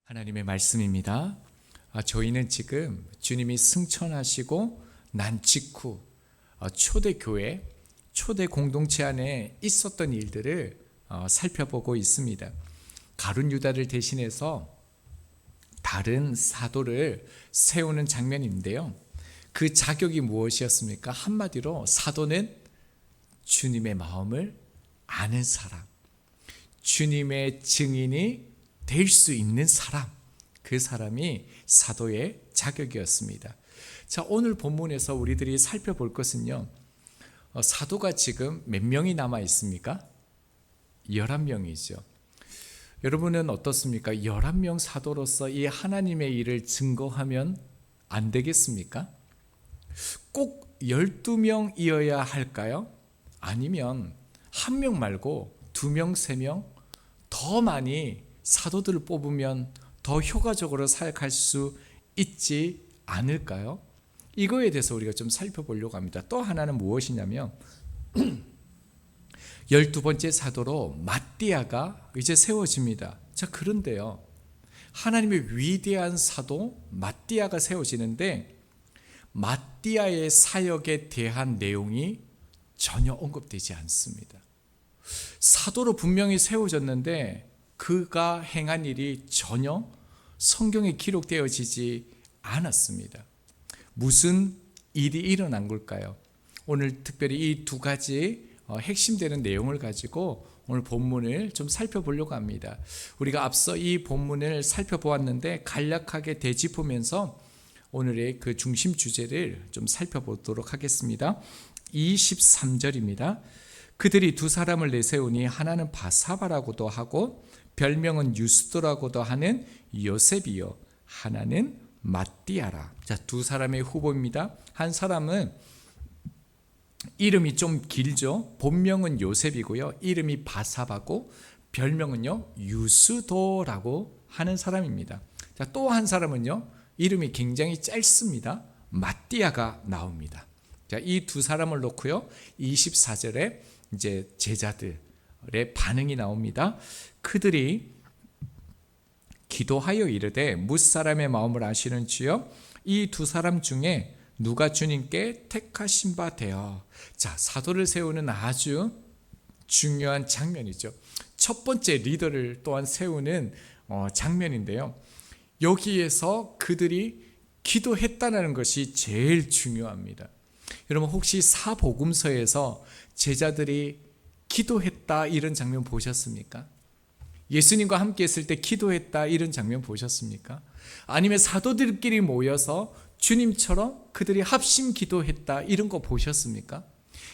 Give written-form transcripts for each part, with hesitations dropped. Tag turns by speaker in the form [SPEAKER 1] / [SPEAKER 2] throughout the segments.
[SPEAKER 1] 하나님의 말씀입니다. 저희는 지금 주님이 승천하시고 난 직후 초대교회, 초대 공동체 안에 있었던 일들을 살펴보고 있습니다. 가룟 유다를 대신해서 다른 사도를 세우는 장면인데요. 그 자격이 무엇이었습니까? 한마디로 사도는 주님의 마음을 아는 사람, 주님의 증인이 될 수 있는 사람, 그 사람이 사도의 자격이었습니다. 자, 오늘 본문에서 우리들이 살펴볼 것은요, 사도가 지금 몇 명이 남아 있습니까? 11명이죠. 여러분은 어떻습니까? 11명 사도로서 이 하나님의 일을 증거하면 안 되겠습니까? 꼭 12명이어야 할까요? 아니면 1명 말고 2명, 3명 더 많이 사도들을 뽑으면 더 효과적으로 사역할 수 있지 않을까요? 이거에 대해서 우리가 좀 살펴보려고 합니다. 또 하나는 무엇이냐면 12번째 사도로 마띠아가 이제 세워집니다. 자, 그런데요, 하나님의 위대한 사도 마띠아가 세워지는데 마띠아의 사역에 대한 내용이 전혀 언급되지 않습니다. 사도로 분명히 세워졌는데 그가 행한 일이 전혀 성경에 기록되어지지 않았습니다. 무슨 일이 일어난 걸까요? 오늘 특별히 이 두 가지 핵심되는 내용을 가지고 오늘 본문을 좀 살펴보려고 합니다. 우리가 앞서 이 본문을 살펴보았는데 간략하게 되짚으면서 오늘의 그 중심 주제를 좀 살펴보도록 하겠습니다. 23절입니다. 그들이 두 사람을 내세우니 하나는 바사바라고도 하고 별명은 유스도라고도 하는 요셉이요, 하나는 마띠아라. 자, 두 사람의 후보입니다. 한 사람은 이름이 좀 길죠. 본명은 요셉이고요, 이름이 바사바고 별명은요 유스도라고 하는 사람입니다. 자, 또 한 사람은요 이름이 굉장히 짧습니다. 마띠아가 나옵니다. 자, 이 두 사람을 놓고요 24절에 이제 제자들의 반응이 나옵니다. 그들이 기도하여 이르되 무사람의 마음을 아시는 주여, 이 두 사람 중에 누가 주님께 택하신 바 되어. 자, 사도를 세우는 아주 중요한 장면이죠. 첫 번째 리더를 또한 세우는 장면인데요. 여기에서 그들이 기도했다는 것이 제일 중요합니다. 여러분, 혹시 사복음서에서 제자들이 기도했다 이런 장면 보셨습니까? 예수님과 함께 했을 때 기도했다 이런 장면 보셨습니까? 아니면 사도들끼리 모여서 주님처럼 그들이 합심 기도했다 이런 거 보셨습니까?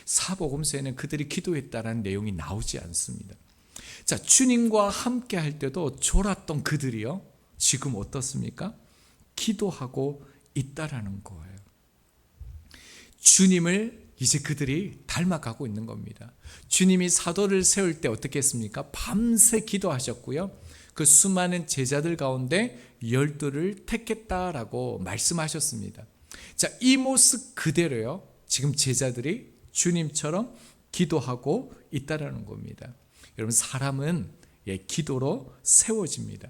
[SPEAKER 1] 사복음서에는 그들이 기도했다라는 내용이 나오지 않습니다. 자, 주님과 함께 할 때도 졸았던 그들이요, 지금 어떻습니까? 기도하고 있다라는 거예요. 주님을 이제 그들이 닮아가고 있는 겁니다. 주님이 사도를 세울 때 어떻게 했습니까? 밤새 기도하셨고요, 그 수많은 제자들 가운데 12를 택했다라고 말씀하셨습니다. 자, 이 모습 그대로요, 지금 제자들이 주님처럼 기도하고 있다라는 겁니다. 여러분, 사람은 기도로 세워집니다.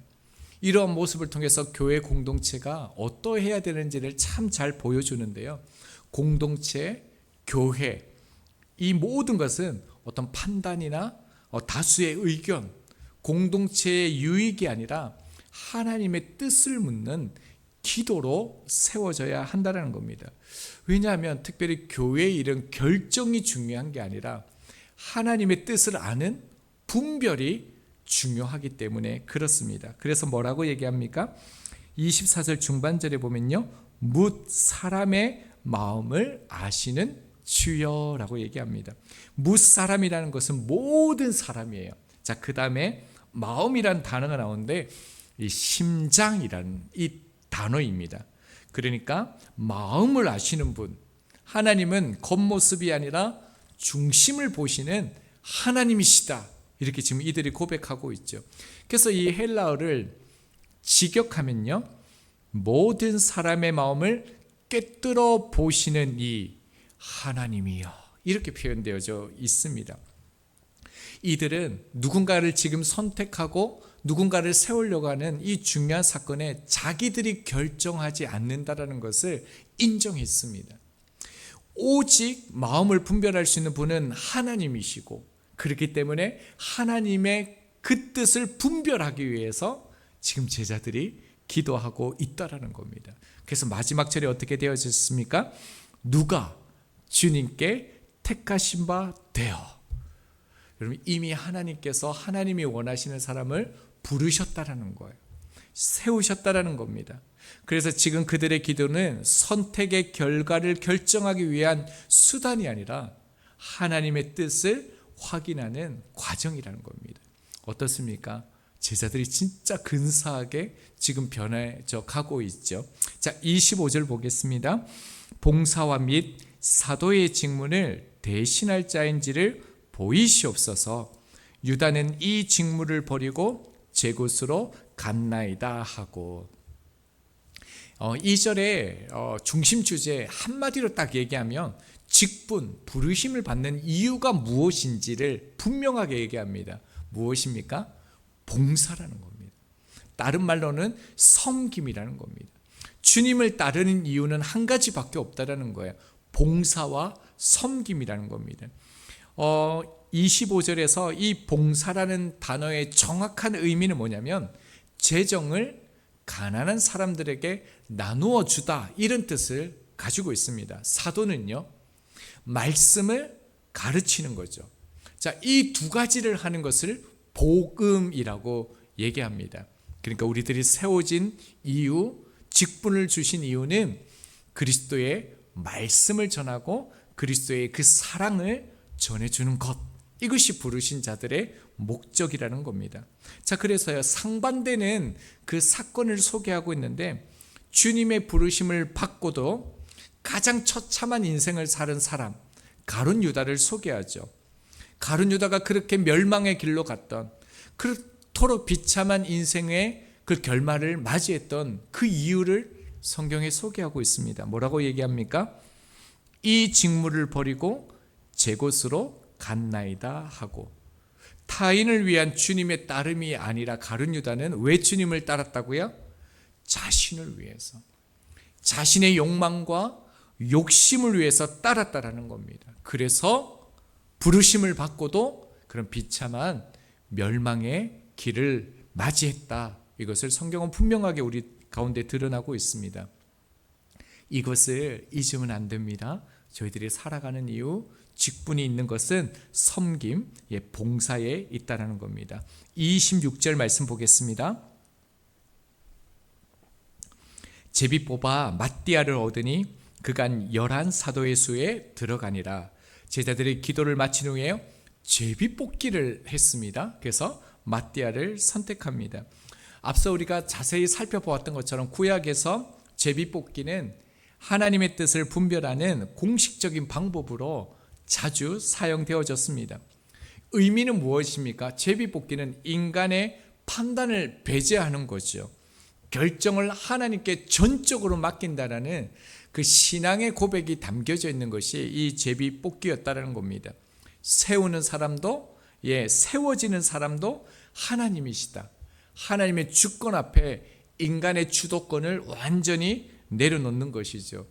[SPEAKER 1] 이러한 모습을 통해서 교회 공동체가 어떠해야 되는지를 참 잘 보여주는데요. 공동체, 교회, 이 모든 것은 어떤 판단이나 다수의 의견, 공동체의 유익이 아니라 하나님의 뜻을 묻는 기도로 세워져야 한다는 겁니다. 왜냐하면 특별히 교회의 일은 결정이 중요한 게 아니라 하나님의 뜻을 아는 분별이 중요하기 때문에 그렇습니다. 그래서 뭐라고 얘기합니까? 24절 중반절에 보면요, 뭇 사람의 마음을 아시는 주여라고 얘기합니다. 뭇 사람이라는 것은 모든 사람이에요. 자, 그 다음에 마음이란 단어가 나오는데 이 심장이라는 이 단어입니다. 그러니까 마음을 아시는 분, 하나님은 겉모습이 아니라 중심을 보시는 하나님이시다, 이렇게 지금 이들이 고백하고 있죠. 그래서 이 헬라어를 직역하면요, 모든 사람의 마음을 꿰뚫어 보시는 이 하나님이여, 이렇게 표현되어져 있습니다. 이들은 누군가를 지금 선택하고 누군가를 세우려고 하는 이 중요한 사건에 자기들이 결정하지 않는다라는 것을 인정했습니다. 오직 마음을 분별할 수 있는 분은 하나님이시고, 그렇기 때문에 하나님의 그 뜻을 분별하기 위해서 지금 제자들이 기도하고 있다라는 겁니다. 그래서 마지막 절에 어떻게 되어졌습니까? 누가 주님께 택하신 바 되어. 여러분, 이미 하나님께서 하나님이 원하시는 사람을 부르셨다라는 거예요. 세우셨다라는 겁니다. 그래서 지금 그들의 기도는 선택의 결과를 결정하기 위한 수단이 아니라 하나님의 뜻을 확인하는 과정이라는 겁니다. 어떻습니까? 제자들이 진짜 근사하게 지금 변해져 가고 있죠. 자, 25절 보겠습니다. 봉사와 및 사도의 직분을 대신할 자인지를 보이시옵소서. 유다는 이 직무를 버리고 제 곳으로 갔나이다 하고, 2절의 중심 주제 한마디로 딱 얘기하면 직분, 부르심을 받는 이유가 무엇인지를 분명하게 얘기합니다. 무엇입니까? 봉사라는 겁니다. 다른 말로는 섬김이라는 겁니다. 주님을 따르는 이유는 한 가지밖에 없다라는 거예요. 봉사와 섬김이라는 겁니다. 25절에서 이 봉사라는 단어의 정확한 의미는 뭐냐면 재정을 가난한 사람들에게 나누어 주다, 이런 뜻을 가지고 있습니다. 사도는요, 말씀을 가르치는 거죠. 자, 이 두 가지를 하는 것을 복음이라고 얘기합니다. 그러니까 우리들이 세워진 이유, 직분을 주신 이유는 그리스도의 말씀을 전하고 그리스도의 그 사랑을 전해주는 것, 이것이 부르신 자들의 목적이라는 겁니다. 자, 그래서요, 상반되는 그 사건을 소개하고 있는데, 주님의 부르심을 받고도 가장 처참한 인생을 사는 사람, 가룟 유다를 소개하죠. 가룟 유다가 그렇게 멸망의 길로 갔던, 그토록 비참한 인생의 그 결말을 맞이했던 그 이유를 성경에 소개하고 있습니다. 뭐라고 얘기합니까? 이 직무를 버리고 제 곳으로 갔나이다 하고, 타인을 위한 주님의 따름이 아니라 가룟 유다는 왜 주님을 따랐다고요? 자신을 위해서, 자신의 욕망과 욕심을 위해서 따랐다라는 겁니다. 그래서 부르심을 받고도 그런 비참한 멸망의 길을 맞이했다. 이것을 성경은 분명하게 우리 가운데 드러나고 있습니다. 이것을 잊으면 안 됩니다. 저희들이 살아가는 이유, 직분이 있는 것은 섬김, 봉사에 있다는 겁니다. 26절 말씀 보겠습니다. 제비 뽑아 마띠아를 얻으니 그간 11사도의 수에 들어가니라. 제자들이 기도를 마친 후에 제비 뽑기를 했습니다. 그래서 마띠아를 선택합니다. 앞서 우리가 자세히 살펴보았던 것처럼 구약에서 제비 뽑기는 하나님의 뜻을 분별하는 공식적인 방법으로 자주 사용되어졌습니다. 의미는 무엇입니까? 제비 뽑기는 인간의 판단을 배제하는 거죠. 결정을 하나님께 전적으로 맡긴다라는 그 신앙의 고백이 담겨져 있는 것이 이 제비 뽑기였다는 겁니다. 세우는 사람도, 세워지는 사람도 하나님이시다. 하나님의 주권 앞에 인간의 주도권을 완전히 내려놓는 것이죠.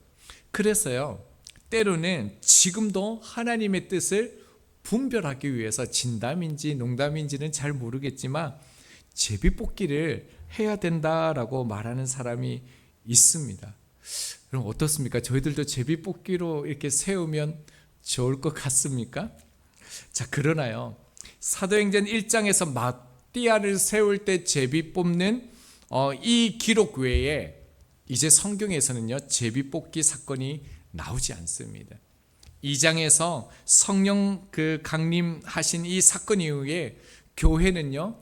[SPEAKER 1] 그래서요, 때로는 지금도 하나님의 뜻을 분별하기 위해서 진담인지 농담인지는 잘 모르겠지만 제비뽑기를 해야 된다라고 말하는 사람이 있습니다. 그럼 어떻습니까? 저희들도 제비뽑기로 이렇게 세우면 좋을 것 같습니까? 자, 그러나요, 사도행전 1장에서 마띠아를 세울 때 제비 뽑는 이 기록 외에 이제 성경에서는요, 제비뽑기 사건이 나오지 않습니다. 2장에서 성령 강림하신 이 사건 이후에 교회는요,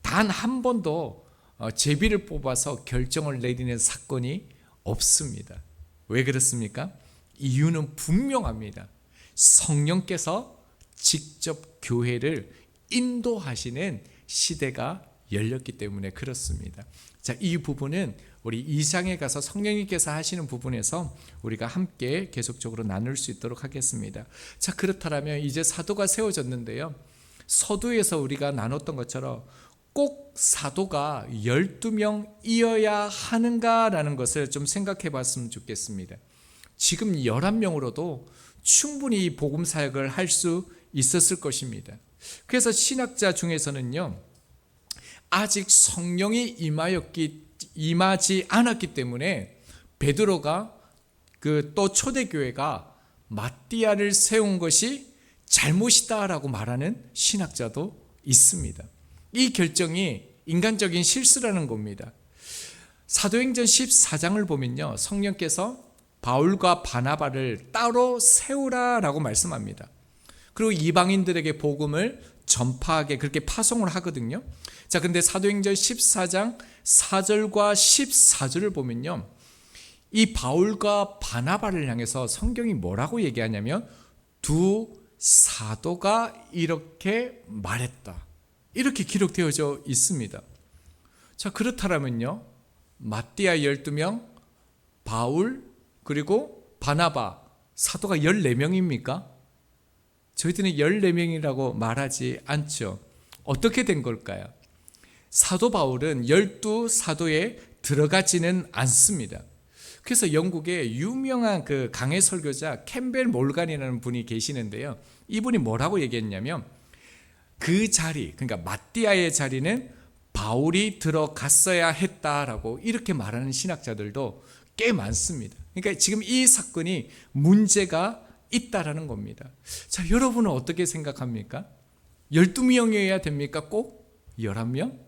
[SPEAKER 1] 단 한 번도 제비를 뽑아서 결정을 내리는 사건이 없습니다. 왜 그렇습니까? 이유는 분명합니다. 성령께서 직접 교회를 인도하시는 시대가 열렸기 때문에 그렇습니다. 자, 이 부분은 우리 2장에 가서 성령님께서 하시는 부분에서 우리가 함께 계속적으로 나눌 수 있도록 하겠습니다. 자, 그렇다면 이제 사도가 세워졌는데요, 서두에서 우리가 나눴던 것처럼 꼭 사도가 12명이어야 하는가라는 것을 좀 생각해 봤으면 좋겠습니다. 지금 11명으로도 충분히 이 복음 사역을 할 수 있었을 것입니다. 그래서 신학자 중에서는요, 아직 성령이 임하지 않았기 때문에 베드로가 또 초대교회가 마띠아를 세운 것이 잘못이다라고 말하는 신학자도 있습니다. 이 결정이 인간적인 실수라는 겁니다. 사도행전 14장을 보면요, 성령께서 바울과 바나바를 따로 세우라라고 말씀합니다. 그리고 이방인들에게 복음을 전파하게 그렇게 파송을 하거든요. 자, 근데 사도행전 14장 4절과 14절을 보면요, 이 바울과 바나바를 향해서 성경이 뭐라고 얘기하냐면 두 사도가 이렇게 말했다, 이렇게 기록되어져 있습니다. 자, 그렇다면요, 마띠아 12명, 바울 그리고 바나바, 사도가 14명입니까? 저희들은 14명이라고 말하지 않죠. 어떻게 된 걸까요? 사도 바울은 12사도에 들어가지는 않습니다. 그래서 영국의 유명한 강해 설교자 캠벨 몰간이라는 분이 계시는데요, 이분이 뭐라고 얘기했냐면 그 자리, 그러니까 마띠아의 자리는 바울이 들어갔어야 했다라고 이렇게 말하는 신학자들도 꽤 많습니다. 그러니까 지금 이 사건이 문제가 있다라는 겁니다. 자, 여러분은 어떻게 생각합니까? 12명이어야 됩니까? 꼭 11명?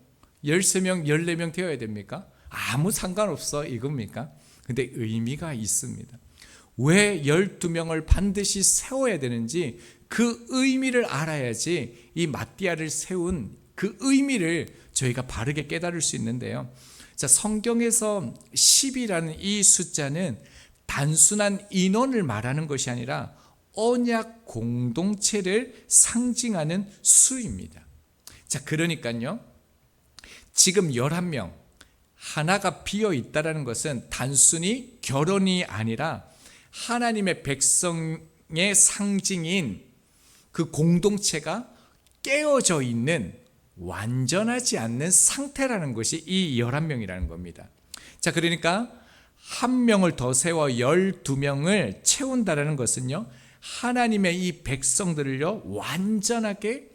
[SPEAKER 1] 13명, 14명 되어야 됩니까? 아무 상관없어 이겁니까? 근데 의미가 있습니다. 왜 12명을 반드시 세워야 되는지 그 의미를 알아야지 이 마띠아를 세운 그 의미를 저희가 바르게 깨달을 수 있는데요. 자, 성경에서 10이라는 이 숫자는 단순한 인원을 말하는 것이 아니라 언약 공동체를 상징하는 수입니다. 자, 그러니까요, 지금 11명 하나가 비어 있다는 것은 단순히 결혼이 아니라 하나님의 백성의 상징인 그 공동체가 깨어져 있는 완전하지 않는 상태라는 것이 이 11명이라는 겁니다. 자, 그러니까 한 명을 더 세워 12명을 채운다는 것은요, 하나님의 이 백성들을요 완전하게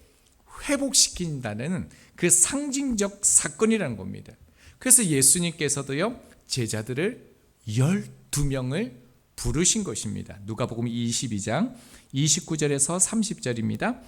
[SPEAKER 1] 회복시킨다는 그 상징적 사건이라는 겁니다. 그래서 예수님께서도요 제자들을 12명을 부르신 것입니다. 누가복음 22장 29절에서 30절입니다.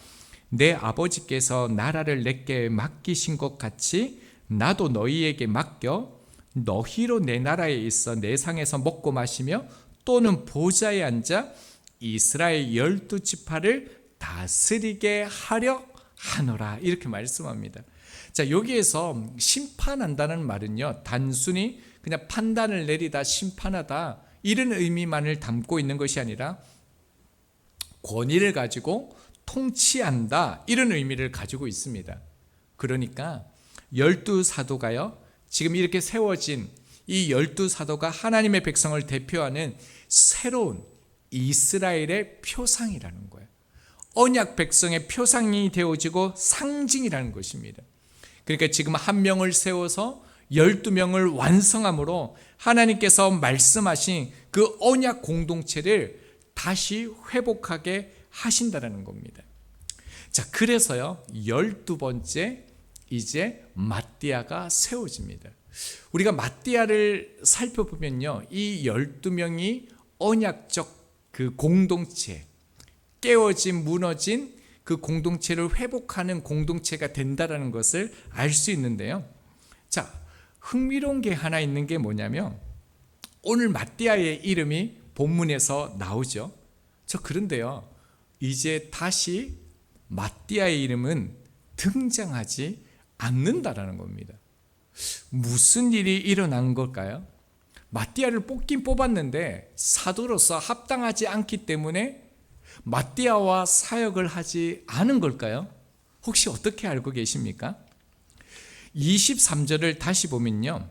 [SPEAKER 1] 내 아버지께서 나라를 내게 맡기신 것 같이 나도 너희에게 맡겨 너희로 내 나라에 있어 내 상에서 먹고 마시며 또는 보좌에 앉아 이스라엘 12지파를 다스리게 하려 하노라, 이렇게 말씀합니다. 자, 여기에서 심판한다는 말은요 단순히 그냥 판단을 내리다 심판하다 이런 의미만을 담고 있는 것이 아니라 권위를 가지고 통치한다 이런 의미를 가지고 있습니다. 그러니까 12사도가요 지금 이렇게 세워진 이 12사도가 하나님의 백성을 대표하는 새로운 이스라엘의 표상이라는 거예요. 언약 백성의 표상이 되어지고 상징이라는 것입니다. 그러니까 지금 한 명을 세워서 12명을 완성함으로 하나님께서 말씀하신 그 언약 공동체를 다시 회복하게 하신다는 겁니다. 자, 그래서요 12번째 이제 마띠아가 세워집니다. 우리가 마띠아를 살펴보면요 이 12명이 언약적 그 공동체, 깨어진 무너진 그 공동체를 회복하는 공동체가 된다는 것을 알 수 있는데요. 자, 흥미로운 게 하나 있는 게 뭐냐면 오늘 마띠아의 이름이 본문에서 나오죠. 그런데요 이제 다시 마띠아의 이름은 등장하지 않는다라는 겁니다. 무슨 일이 일어난 걸까요? 마띠아를 뽑긴 뽑았는데 사도로서 합당하지 않기 때문에 마띠아와 사역을 하지 않은 걸까요? 혹시 어떻게 알고 계십니까? 23절을 다시 보면요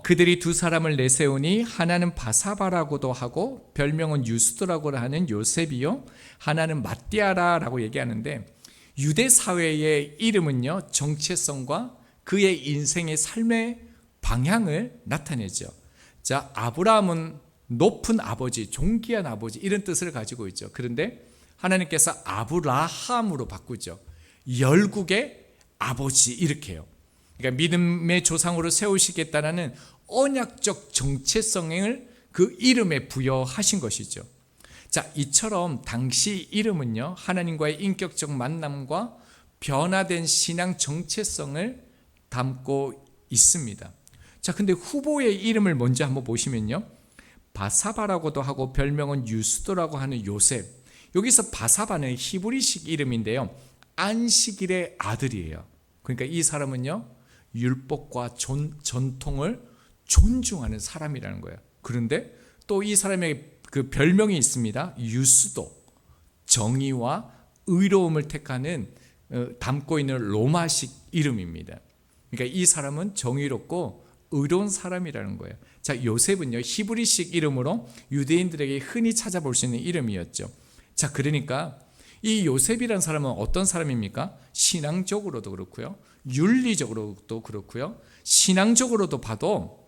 [SPEAKER 1] 그들이 두 사람을 내세우니 하나는 바사바라고도 하고 별명은 유스도라고 하는 요셉이요 하나는 마띠아라고 얘기하는데 유대 사회의 이름은요, 정체성과 그의 인생의 삶의 방향을 나타내죠. 자, 아브라함은 높은 아버지, 존귀한 아버지 이런 뜻을 가지고 있죠. 그런데 하나님께서 아브라함으로 바꾸죠. 열국의 아버지 이렇게 해요. 그러니까 믿음의 조상으로 세우시겠다는 언약적 정체성을 그 이름에 부여하신 것이죠. 자, 이처럼 당시 이름은요, 하나님과의 인격적 만남과 변화된 신앙 정체성을 담고 있습니다. 자, 근데 후보의 이름을 먼저 한번 보시면요, 바사바라고도 하고 별명은 유스도라고 하는 요셉. 여기서 바사바는 히브리식 이름인데요, 안식일의 아들이에요. 그러니까 이 사람은요, 율법과 전통을 존중하는 사람이라는 거예요. 그런데 또 이 사람의 그 별명이 있습니다. 유스도, 정의와 의로움을 택하는 담고 있는 로마식 이름입니다. 그러니까 이 사람은 정의롭고 의로운 사람이라는 거예요. 자, 요셉은요, 히브리식 이름으로 유대인들에게 흔히 찾아볼 수 있는 이름이었죠. 자, 그러니까 이 요셉이라는 사람은 어떤 사람입니까? 신앙적으로도 그렇고요, 윤리적으로도 그렇고요, 신앙적으로도 봐도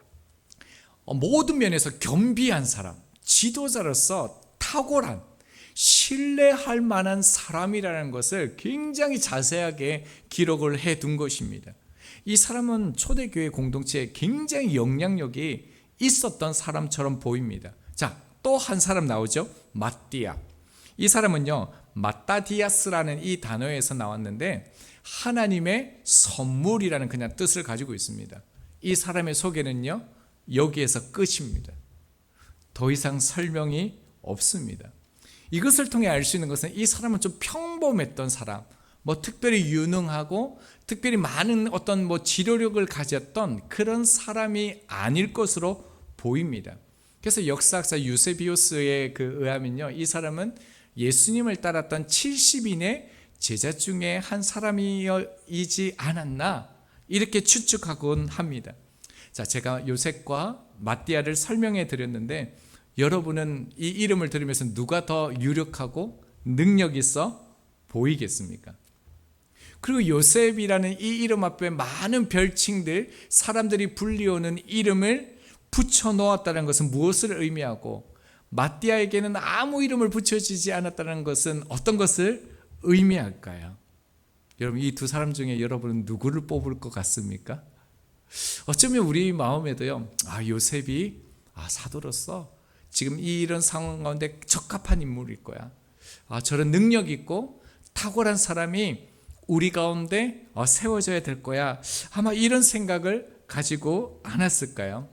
[SPEAKER 1] 모든 면에서 겸비한 사람, 지도자로서 탁월한, 신뢰할 만한 사람이라는 것을 굉장히 자세하게 기록을 해둔 것입니다. 이 사람은 초대교회 공동체에 굉장히 영향력이 있었던 사람처럼 보입니다. 자, 또 한 사람 나오죠. 마띠아. 이 사람은요, 마따디아스라는 이 단어에서 나왔는데 하나님의 선물이라는 그냥 뜻을 가지고 있습니다. 이 사람의 소개는요, 여기에서 끝입니다. 더 이상 설명이 없습니다. 이것을 통해 알 수 있는 것은 이 사람은 좀 평범했던 사람, 특별히 유능하고 특별히 많은 어떤 지도력을 가졌던 그런 사람이 아닐 것으로 보입니다. 그래서 역사학자 유세비우스에 의하면요, 이 사람은 예수님을 따랐던 70인의 제자 중에 한 사람이지 않았나 이렇게 추측하곤 합니다. 자, 제가 요셉과 마띠아를 설명해 드렸는데 여러분은 이 이름을 들으면서 누가 더 유력하고 능력 있어 보이겠습니까? 그리고 요셉이라는 이 이름 앞에 많은 별칭들, 사람들이 불리우는 이름을 붙여 놓았다는 것은 무엇을 의미하고, 마띠아에게는 아무 이름을 붙여지지 않았다는 것은 어떤 것을 의미할까요? 여러분, 이 두 사람 중에 여러분은 누구를 뽑을 것 같습니까? 어쩌면 우리 마음에도요, 요셉이 사도로서 지금 이런 상황 가운데 적합한 인물일 거야. 저런 능력 있고 탁월한 사람이 우리 가운데 세워져야 될 거야. 아마 이런 생각을 가지고 않았을까요?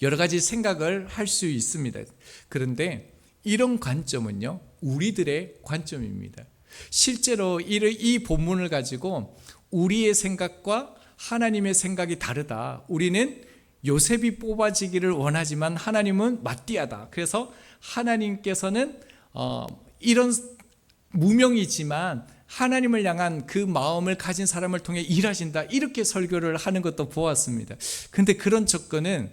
[SPEAKER 1] 여러 가지 생각을 할 수 있습니다. 그런데 이런 관점은요, 우리들의 관점입니다. 실제로 이 본문을 가지고 우리의 생각과 하나님의 생각이 다르다. 우리는 요셉이 뽑아지기를 원하지만 하나님은 마띠아다. 그래서 하나님께서는 이런 무명이지만 하나님을 향한 그 마음을 가진 사람을 통해 일하신다. 이렇게 설교를 하는 것도 보았습니다. 근데 그런 접근은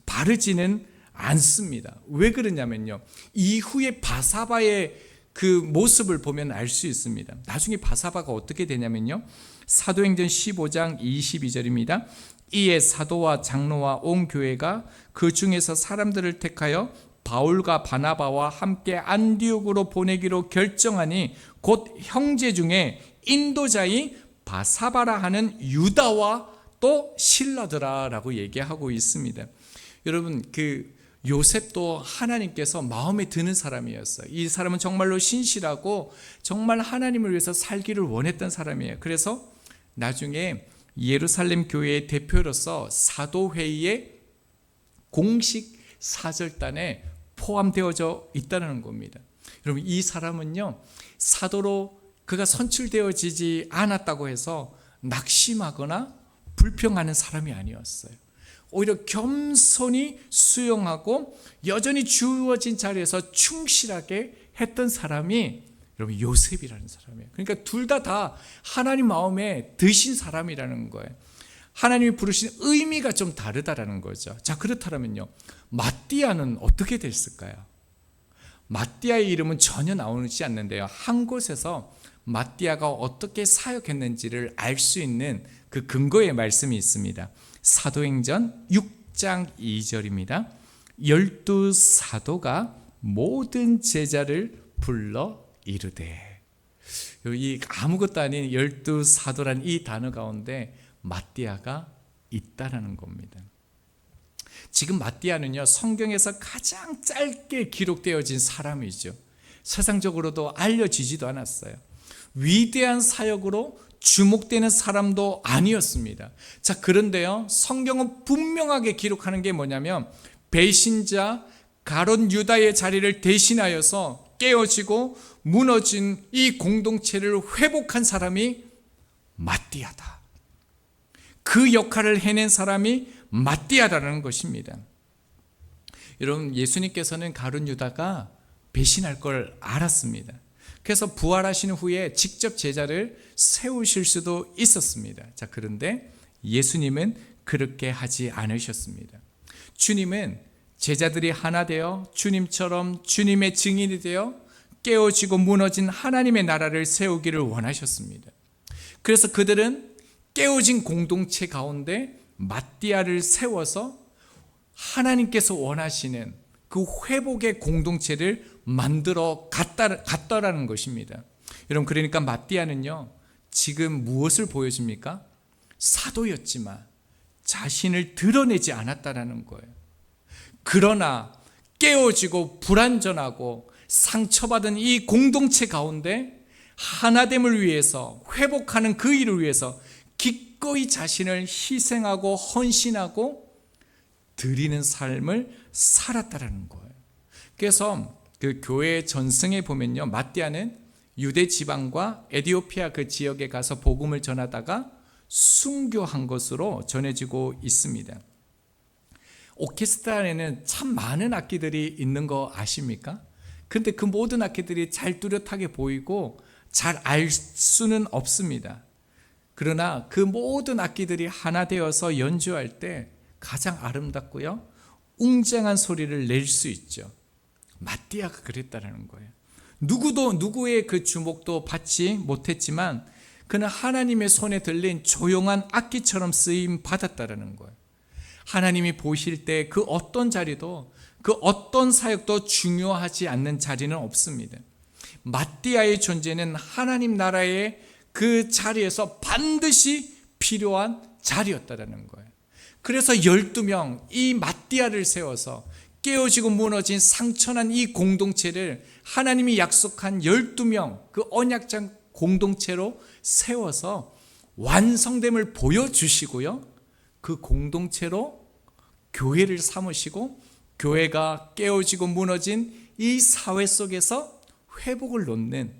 [SPEAKER 1] 바르지는 않습니다. 왜 그러냐면요, 이후에 바사바의 그 모습을 보면 알 수 있습니다. 나중에 바사바가 어떻게 되냐면요, 사도행전 15장 22절입니다. 이에 사도와 장로와 온 교회가 그 중에서 사람들을 택하여 바울과 바나바와 함께 안디옥으로 보내기로 결정하니 곧 형제 중에 인도자인 바사바라 하는 유다와 또 실라더라라고 얘기하고 있습니다. 여러분, 요셉도 하나님께서 마음에 드는 사람이었어요. 이 사람은 정말로 신실하고 정말 하나님을 위해서 살기를 원했던 사람이에요. 그래서 나중에 예루살렘 교회의 대표로서 사도회의의 공식 사절단에 포함되어져 있다는 겁니다. 여러분, 이 사람은요, 사도로 그가 선출되어지지 않았다고 해서 낙심하거나 불평하는 사람이 아니었어요. 오히려 겸손히 수용하고 여전히 주어진 자리에서 충실하게 했던 사람이 여러분 요셉이라는 사람이에요. 그러니까 둘 다 하나님 마음에 드신 사람이라는 거예요. 하나님이 부르신 의미가 좀 다르다라는 거죠. 자, 그렇다면요, 마띠아는 어떻게 됐을까요? 마띠아의 이름은 전혀 나오지 않는데요, 한 곳에서 마띠아가 어떻게 사역했는지를 알 수 있는 그 근거의 말씀이 있습니다. 사도행전 6장 2절입니다. 12사도가 모든 제자를 불러 이르되, 이 아무것도 아닌 12사도란 이 단어 가운데 마띠아가 있다라는 겁니다. 지금 마띠아는요, 성경에서 가장 짧게 기록되어진 사람이죠. 세상적으로도 알려지지도 않았어요. 위대한 사역으로 주목되는 사람도 아니었습니다. 자, 그런데요, 성경은 분명하게 기록하는 게 뭐냐면, 배신자 가룟 유다의 자리를 대신하여서 깨어지고 무너진 이 공동체를 회복한 사람이 마띠아다. 그 역할을 해낸 사람이 마띠아라는 것입니다. 여러분, 예수님께서는 가룟 유다가 배신할 걸 알았습니다. 그래서 부활하신 후에 직접 제자를 세우실 수도 있었습니다. 자, 그런데 예수님은 그렇게 하지 않으셨습니다. 주님은 제자들이 하나 되어 주님처럼 주님의 증인이 되어 깨어지고 무너진 하나님의 나라를 세우기를 원하셨습니다. 그래서 그들은 깨어진 공동체 가운데 마띠아를 세워서 하나님께서 원하시는 그 회복의 공동체를 만들어 갔다라는 것입니다. 여러분, 그러니까 마띠아는요, 지금 무엇을 보여줍니까? 사도였지만 자신을 드러내지 않았다라는 거예요. 그러나 깨어지고 불완전하고 상처받은 이 공동체 가운데 하나됨을 위해서, 회복하는 그 일을 위해서 기꺼이 자신을 희생하고 헌신하고 드리는 삶을 살았다라는 거예요. 그래서 그 교회 전승에 보면요, 마띠아는 유대 지방과 에티오피아 그 지역에 가서 복음을 전하다가 순교한 것으로 전해지고 있습니다. 오케스트라에는 참 많은 악기들이 있는 거 아십니까? 근데 그 모든 악기들이 잘 뚜렷하게 보이고 잘 알 수는 없습니다. 그러나 그 모든 악기들이 하나 되어서 연주할 때 가장 아름답고요, 웅장한 소리를 낼 수 있죠. 마띠아가 그랬다는 거예요. 누구도 누구의 그 주목도 받지 못했지만 그는 하나님의 손에 들린 조용한 악기처럼 쓰임 받았다는 거예요. 하나님이 보실 때 그 어떤 자리도, 그 어떤 사역도 중요하지 않는 자리는 없습니다. 마띠아의 존재는 하나님 나라의 그 자리에서 반드시 필요한 자리였다는 거예요. 그래서 12명 이 마띠아를 세워서 깨어지고 무너진 상처난 이 공동체를 하나님이 약속한 12명 그 언약장 공동체로 세워서 완성됨을 보여주시고요, 그 공동체로 교회를 삼으시고 교회가 깨어지고 무너진 이 사회 속에서 회복을 놓는,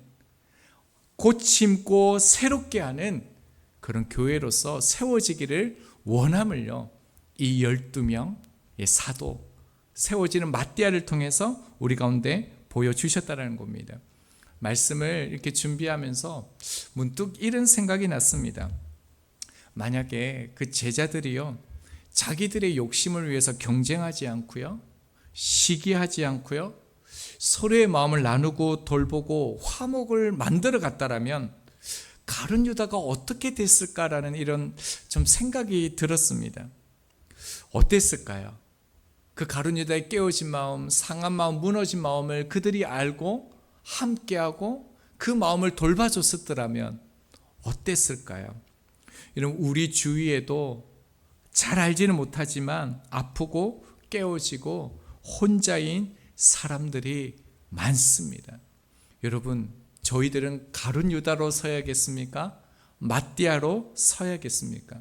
[SPEAKER 1] 고침고 새롭게 하는 그런 교회로서 세워지기를 원함을요, 이 12명의 사도, 세워지는 마띠아를 통해서 우리 가운데 보여주셨다는 겁니다. 말씀을 이렇게 준비하면서 문득 이런 생각이 났습니다. 만약에 그 제자들이요, 자기들의 욕심을 위해서 경쟁하지 않고요, 시기하지 않고요, 서로의 마음을 나누고 돌보고 화목을 만들어 갔다라면 가룟 유다가 어떻게 됐을까라는 이런 좀 생각이 들었습니다. 어땠을까요? 그 가룟 유다의 깨어진 마음, 상한 마음, 무너진 마음을 그들이 알고 함께하고 그 마음을 돌봐줬었더라면 어땠을까요? 여러분, 우리 주위에도 잘 알지는 못하지만 아프고 깨어지고 혼자인 사람들이 많습니다. 여러분, 저희들은 가룟 유다로 서야겠습니까? 마띠아로 서야겠습니까?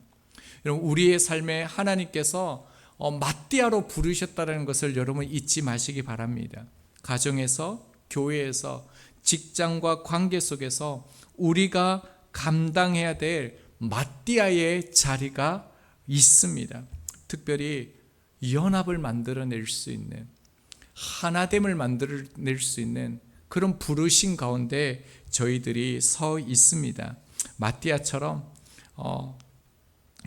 [SPEAKER 1] 여러분, 우리의 삶에 하나님께서 마띠아로 부르셨다는 것을 여러분 잊지 마시기 바랍니다. 가정에서, 교회에서, 직장과 관계 속에서 우리가 감당해야 될 마띠아의 자리가 있습니다. 특별히 연합을 만들어낼 수 있는, 하나됨을 만들어낼 수 있는 그런 부르심 가운데 저희들이 서 있습니다. 마띠아처럼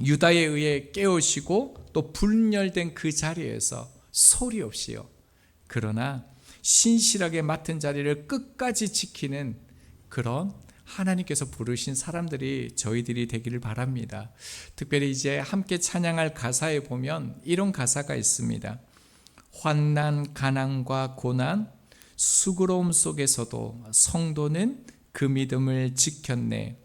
[SPEAKER 1] 유다에 의해 깨어지고 또 분열된 그 자리에서 소리 없이요, 그러나 신실하게 맡은 자리를 끝까지 지키는 그런 하나님께서 부르신 사람들이 저희들이 되기를 바랍니다. 특별히 이제 함께 찬양할 가사에 보면 이런 가사가 있습니다. 환난, 가난과 고난, 수고로움 속에서도 성도는 그 믿음을 지켰네.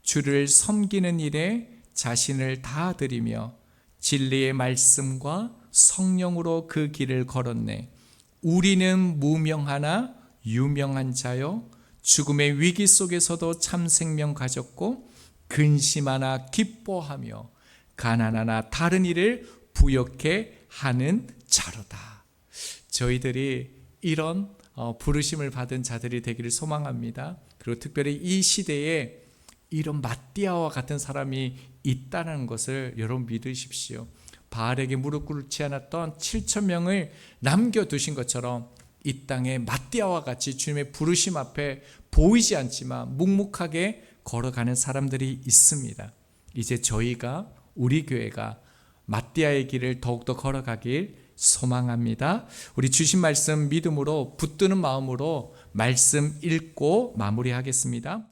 [SPEAKER 1] 주를 섬기는 일에 자신을 다 드리며 진리의 말씀과 성령으로 그 길을 걸었네. 우리는 무명하나 유명한 자요, 죽음의 위기 속에서도 참 생명 가졌고 근심하나 기뻐하며 가난하나 다른 일을 부욕해 하는 자로다. 저희들이 이런 부르심을 받은 자들이 되기를 소망합니다. 그리고 특별히 이 시대에 이런 마띠아와 같은 사람이 있다는 것을 여러분 믿으십시오. 바알에게 무릎 꿇지 않았던 7,000명을 남겨두신 것처럼 이 땅에 마띠아와 같이 주님의 부르심 앞에 보이지 않지만 묵묵하게 걸어가는 사람들이 있습니다. 이제 저희가, 우리 교회가 마띠아의 길을 더욱더 걸어가길 소망합니다. 우리 주신 말씀 믿음으로 붙드는 마음으로 말씀 읽고 마무리하겠습니다.